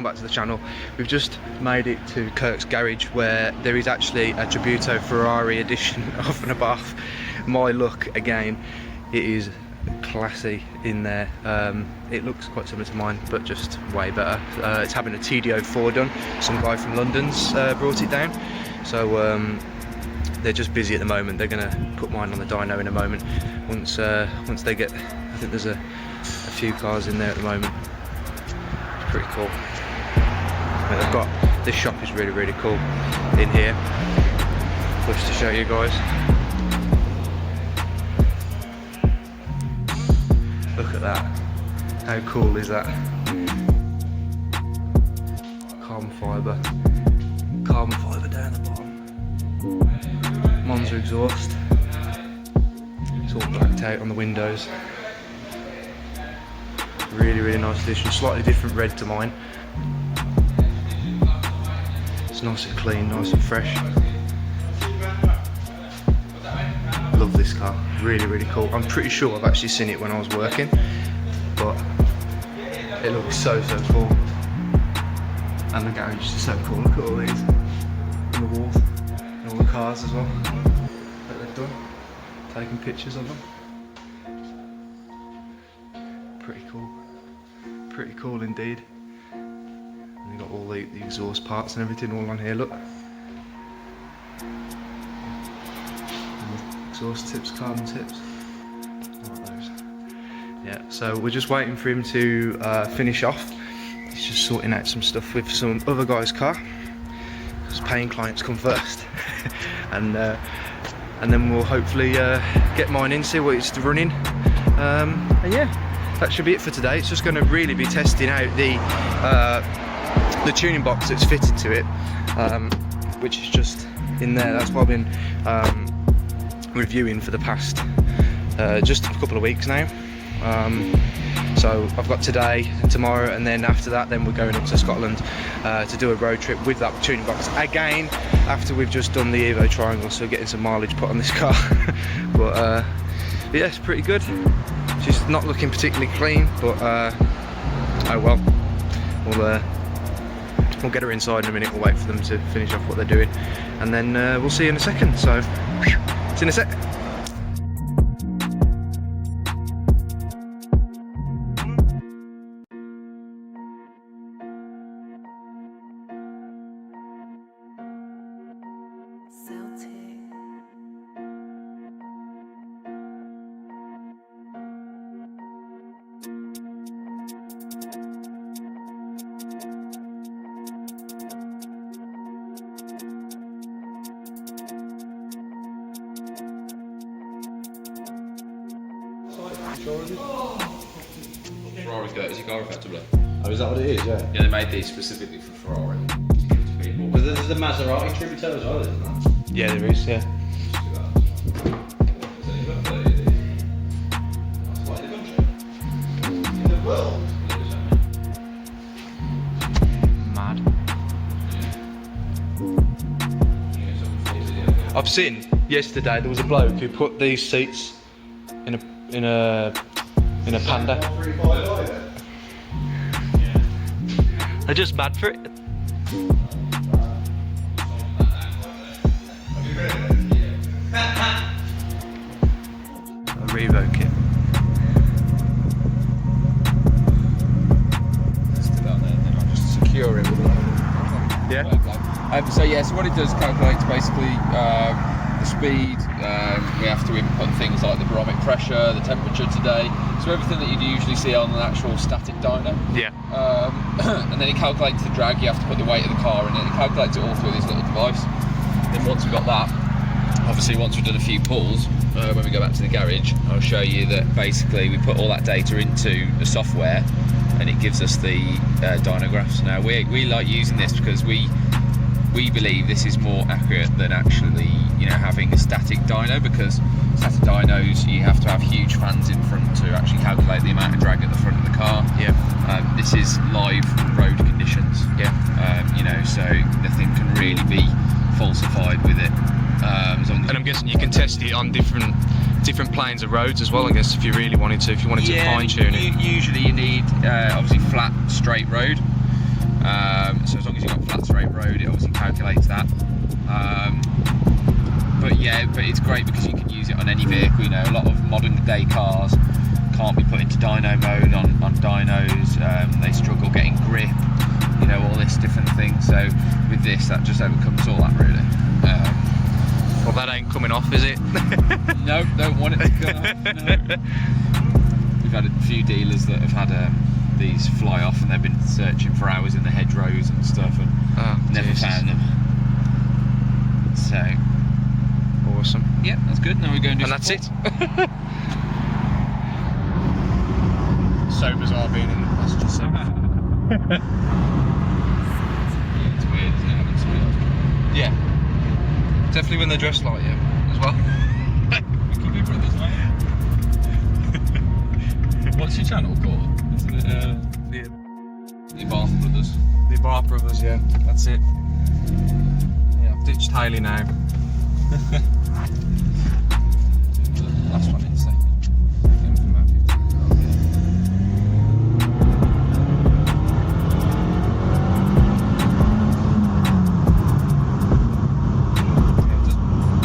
back to the channel. We've just made it to Kirk's garage, where there is actually a Tributo Ferrari edition of an Abarth. My luck again, it is classy in there. It looks quite similar to mine, but just way better. It's having a TDO4 done. Some guy from London's brought it down, so they're just busy at the moment. They're going to put mine on the dyno in a moment. Once they get, I think there's a few cars in there at the moment. It's pretty cool. But they've got, this shop is really, really cool in here. Just to show you guys. Look at that. How cool is that? Carbon fibre down the bottom. Monte exhaust. It's all blacked out on the windows. Really, really nice addition. Slightly different red to mine. It's nice and clean, nice and fresh. Love this car. Really, really cool. I'm pretty sure I've actually seen it when I was working, but it looks so cool. And the garage is so cool. Look at all these on the walls and all the cars as well that they've done. Taking pictures of them. Pretty cool. Pretty cool indeed. And you've got all the exhaust parts and everything all on here. Look. Exhaust tips, carbon tips. Like those. Yeah, so we're just waiting for him to finish off. He's just sorting out some stuff with some other guy's car, because paying clients come first. and then we'll hopefully get mine in, see what it's running. And yeah, that should be it for today. It's just going to really be testing out the tuning box that's fitted to it, which is just in there. That's what I've been reviewing for the past just a couple of weeks now. So I've got today and tomorrow, and then after that then we're going up to Scotland to do a road trip with that tuning box again, after we've just done the Evo Triangle, so getting some mileage put on this car. But yeah, it's pretty good. She's not looking particularly clean, but oh well, we'll get her inside in a minute. We'll wait for them to finish off what they're doing, and then we'll see you in a second. So see you in a sec. Ferrari's got it as a car, effectively. Oh, is that what it is? Yeah. Yeah, they made these specifically for Ferrari. Because there's the Maserati Tributo as well, isn't there? Yeah, there is. Yeah. Mad. I've seen yesterday there was a bloke who put these seats in a Panda. They're just mad for it. A Revo kit. Let's do that there, and then I'll just secure it with Yeah. so yeah, so what it does calculates basically the speed. We have to input things like the barometric pressure, the temperature today, so everything that you'd usually see on an actual static dyno. Yeah. And then it calculates the drag. You have to put the weight of the car in it. It calculates it all through this little device. Then once we've got that, obviously once we've done a few pulls, when we go back to the garage, I'll show you that basically we put all that data into the software, and it gives us the dyno graphs. Now we like using this because we believe this is more accurate than actually, you know, having a static dyno, because static dynos you have to have huge fans in front to actually calculate the amount of drag at the front of the car. Yeah. This is live road conditions. Yeah. You know, so nothing can really be falsified with it. And I'm guessing you can test it on different planes of roads as well, I guess, if you really wanted to, to fine tune it. Usually you need obviously flat, straight road. So as long as you've got flat straight road, it obviously calculates that. But yeah, but it's great because you can use it on any vehicle. You know, a lot of modern day cars can't be put into dyno mode on dynos. They struggle getting grip, you know, all this different things. So with this, that just overcomes all that really. Well, that ain't coming off, is it? No, don't want it to come off. No. We've had a few dealers that have had these fly off, and they've been searching for hours in the hedgerows and stuff, and never found them. So awesome. Yeah, that's good. Now we go and do. And that's it. So bizarre being in the passenger seat. Yeah, it's weird, isn't it? It's weird. Yeah. Definitely when they're dressed like you as well. We could be brothers, mate. What's your channel called? Isn't it the Bath Brothers? The Bath Brothers, yeah. That's it. Yeah, I've ditched Hayley now. Last one in a second.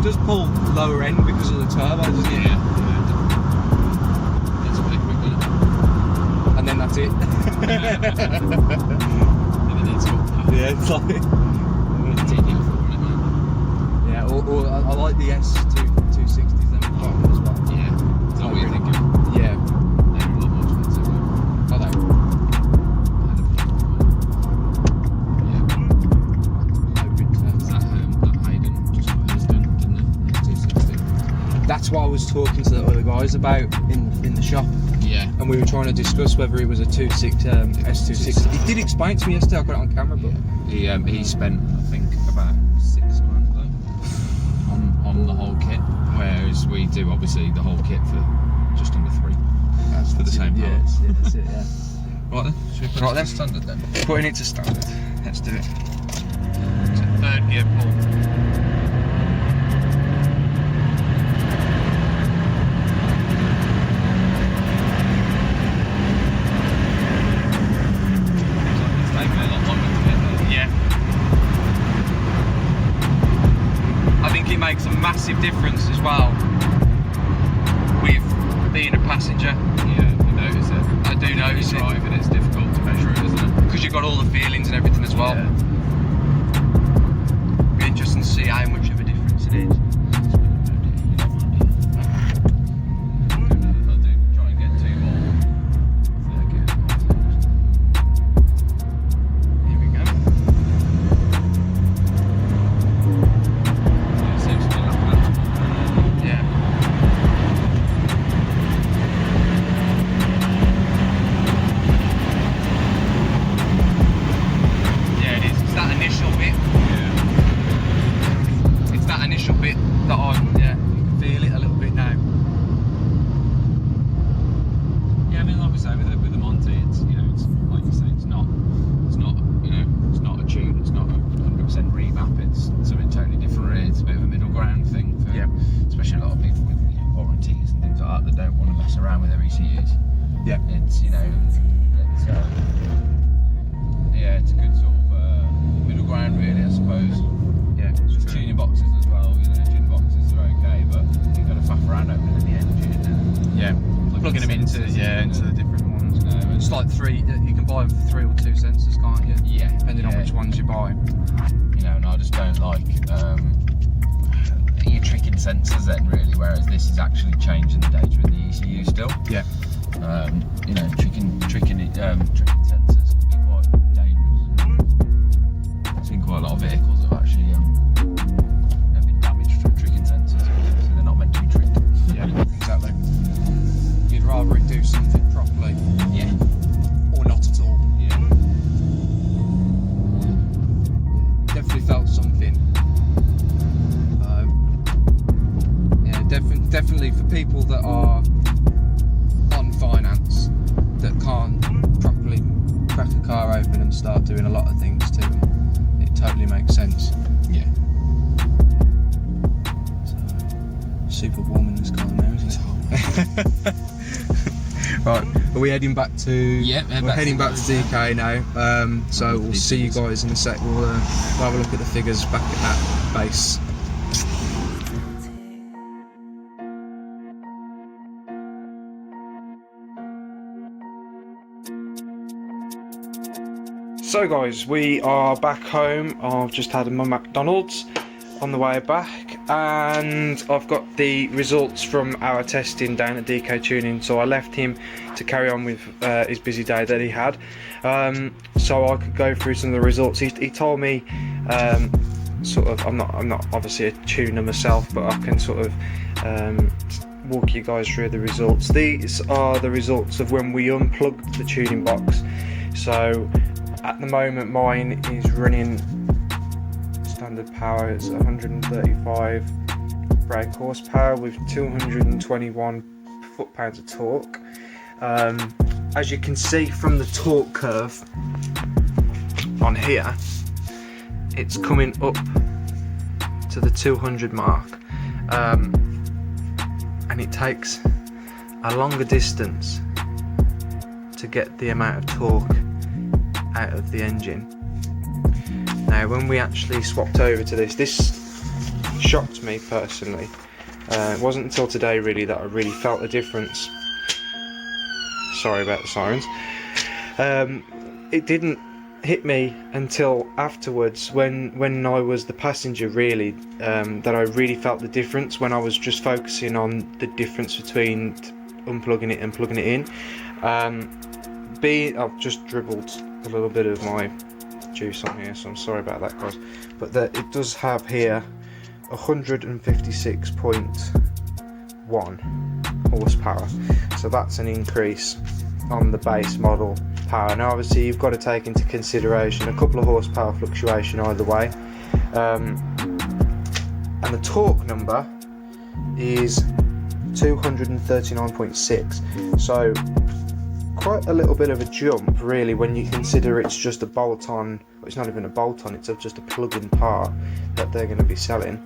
Does pull lower end because of the turbo, doesn't it? Yeah. That's a bit quick, isn't it? And then that's it. And then it's got Yeah, it's like. Yeah, or I like the S260s then we've got them as well. Yeah. Is that what you're thinking? Yeah. They're a lot more expensive. Are they? That's what I was talking to the other guys about in the shop. Yeah. And we were trying to discuss whether it was a S260. He did explain to me yesterday, I got it on camera, but He spent, I think, about £6 though on the whole kit, whereas we do obviously the whole kit for just under 3. that's for the same yeah, parts. that's it, yeah. Right then, should we put Right it then. to standard then? Putting it to standard. Let's do it. So third gear pull. It's taking a lot longer to get there. Yeah. I think it makes a massive difference as well with being a passenger. Yeah, you notice it. I do notice it. Driving, it's difficult to measure it, isn't it? Because you've got all the feelings and everything as well. Yeah. It'd be interesting to see how much of a difference it is. I'll try and get 2 more. Here we go. It seems to be like that. Yeah. Yeah, it is. It's that initial bit. It's that initial bit that you can feel it a little bit now. Yeah, I mean, like we say, with the Monte, it's, you know, it's like you say, it's not, you know, it's not a tune, it's not a 100% remap, it's something totally different. It's a bit of a middle ground thing for, Yeah. especially a lot of people with, you know, warranties and things like that that don't want to mess around with their ECUs. Yeah. It's, you know, it's yeah, it's a good sort of middle ground, really, I suppose. Yeah. Just tuning boxes as well. You know, tuning boxes are okay, but you've got to faff around opening the engine and Yeah. Plugging them into the different ones. No, It's like 3. You can buy them for 3 or 2 sensors, can't you? yeah, Depending on yeah. which ones you buy. You know, and I just don't like you're tricking sensors then, really, whereas this is actually changing the data in the ECU still. Yeah. You know, tricking sensors can be quite dangerous. I've seen quite a lot of vehicles that have actually have been damaged from tricking sensors, so they're not meant to be tricked. Yeah. Exactly. You'd rather it do something properly, Yeah. or not at all. Yeah. Definitely felt something. Yeah, definitely for people that are on finance that can't properly crack a car open and start doing a lot of things to them, it totally makes sense. Yeah. So, super warm in this car now, isn't it? Right, Are we heading back to? Yeah, we're heading back to DK now. So we'll see you guys in a sec. We'll have a look at the figures back at that base. So guys, we are back home. I've just had my McDonald's on the way back, and I've got the results from our testing down at DK Tuning. So I left him to carry on with his busy day that he had, so I could go through some of the results. He told me sort of, I'm not obviously a tuner myself, but I can sort of walk you guys through the results. These are the results of when we unplugged the tuning box. So at the moment mine is running standard power. It's 135 brake horsepower with 221 foot-pounds of torque. As you can see from the torque curve on here, it's coming up to the 200 mark, and it takes a longer distance to get the amount of torque out of the engine. Now when we actually swapped over to this shocked me personally. It wasn't until today really that I really felt the difference. Sorry about the sirens. It didn't hit me until afterwards when I was the passenger really, that I really felt the difference when I was just focusing on the difference between unplugging it and plugging it in. I've just dribbled a little bit of my juice on here, so I'm sorry about that guys, but it does have here 156.1 horsepower, so that's an increase on the base model power. Now obviously you've got to take into consideration a couple of horsepower fluctuation either way, and the torque number is 239.6, so quite a little bit of a jump really when you consider it's just a bolt-on. Well, it's not even a bolt-on, it's just a plug-in part that they're going to be selling.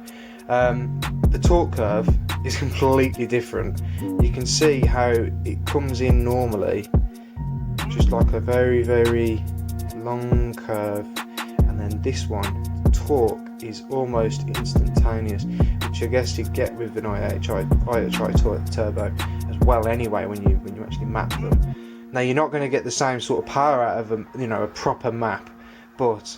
The torque curve is completely different. You can see how it comes in normally just like a very very long curve, and then this one, the torque is almost instantaneous, which I guess you get with an IHI turbo as well anyway when you actually map them. Now you're not going to get the same sort of power out of a proper map, but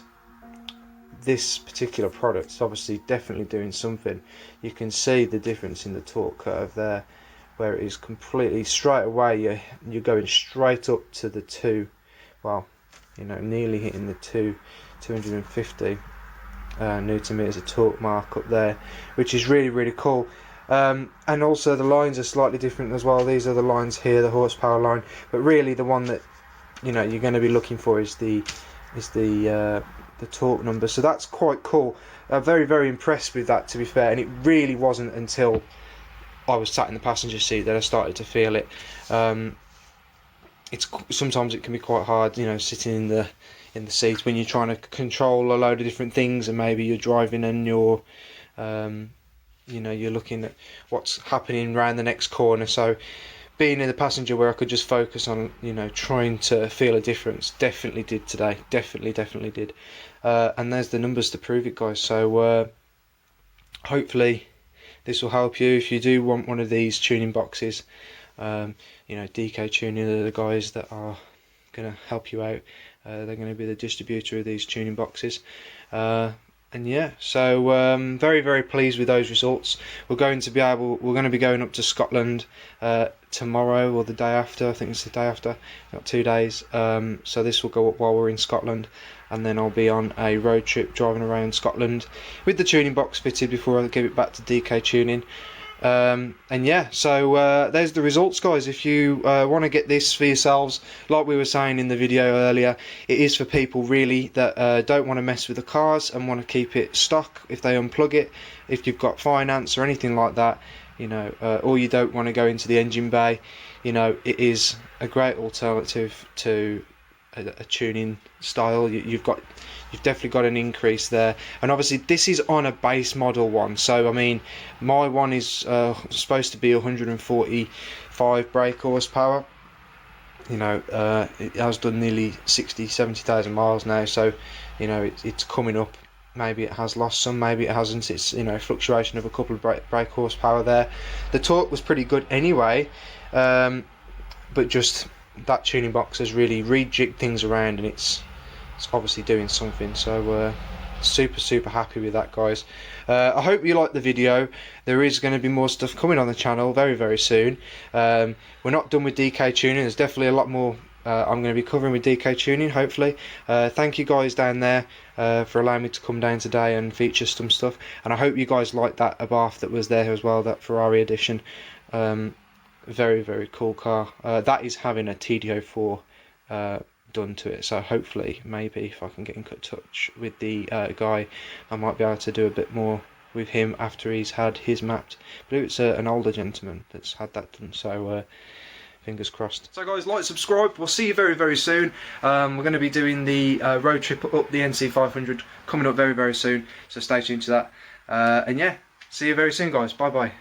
this particular product is obviously definitely doing something. You can see the difference in the torque curve there, where it is completely straight away. You're going straight up to the nearly hitting the 250 newton meters of torque mark up there, which is really really cool. And also the lines are slightly different as well. These are the lines here, the horsepower line, but really the one that you're going to be looking for is the torque number. So that's quite cool. Very very impressed with that, to be fair, and it really wasn't until I was sat in the passenger seat that I started to feel it. Sometimes it can be quite hard, sitting in the seat when you're trying to control a load of different things, and maybe you're driving and you're you're looking at what's happening around the next corner. So being in the passenger where I could just focus on trying to feel a difference, definitely did today. Definitely did. And there's the numbers to prove it, guys. So hopefully this will help you if you do want one of these tuning boxes. DK Tuning are the guys that are going to help you out. They're going to be the distributor of these tuning boxes. And yeah, so very very pleased with those results. We're going to be going up to Scotland tomorrow or the day after. I think it's the day after, not 2 days. So this will go up while we're in Scotland, and then I'll be on a road trip driving around Scotland with the tuning box fitted before I give it back to DK Tuning. And yeah, so there's the results, guys. If you want to get this for yourselves, like we were saying in the video earlier, it is for people really that don't want to mess with the cars and want to keep it stock if they unplug it. If you've got finance or anything like that, or you don't want to go into the engine bay, it is a great alternative to a tuning style. You've definitely got an increase there, and obviously this is on a base model one. So I mean, my one is supposed to be 145 brake horsepower, you know, it has done nearly 70,000 miles now, so you know it's coming up. Maybe it has lost some, maybe it hasn't. It's, you know, fluctuation of a couple of brake horsepower there. The torque was pretty good anyway, but just that tuning box has really rejigged things around, and it's obviously doing something. So super happy with that, guys. I hope you liked the video. There is going to be more stuff coming on the channel very soon. We're not done with DK tuning. There's definitely a lot more I'm going to be covering with DK tuning, hopefully. Thank you guys down there for allowing me to come down today and feature some stuff, and I hope you guys liked that Abarth that was there as well, that Ferrari edition. Very cool car. That is having a TD04 done to it, so hopefully, maybe if I can get in touch with the guy, I might be able to do a bit more with him after he's had his mapped. But it's an older gentleman that's had that done, so fingers crossed. So guys, like, subscribe. We'll see you very soon. We're going to be doing the road trip up the NC500 coming up very soon, so stay tuned to that. And yeah, see you very soon, guys. Bye.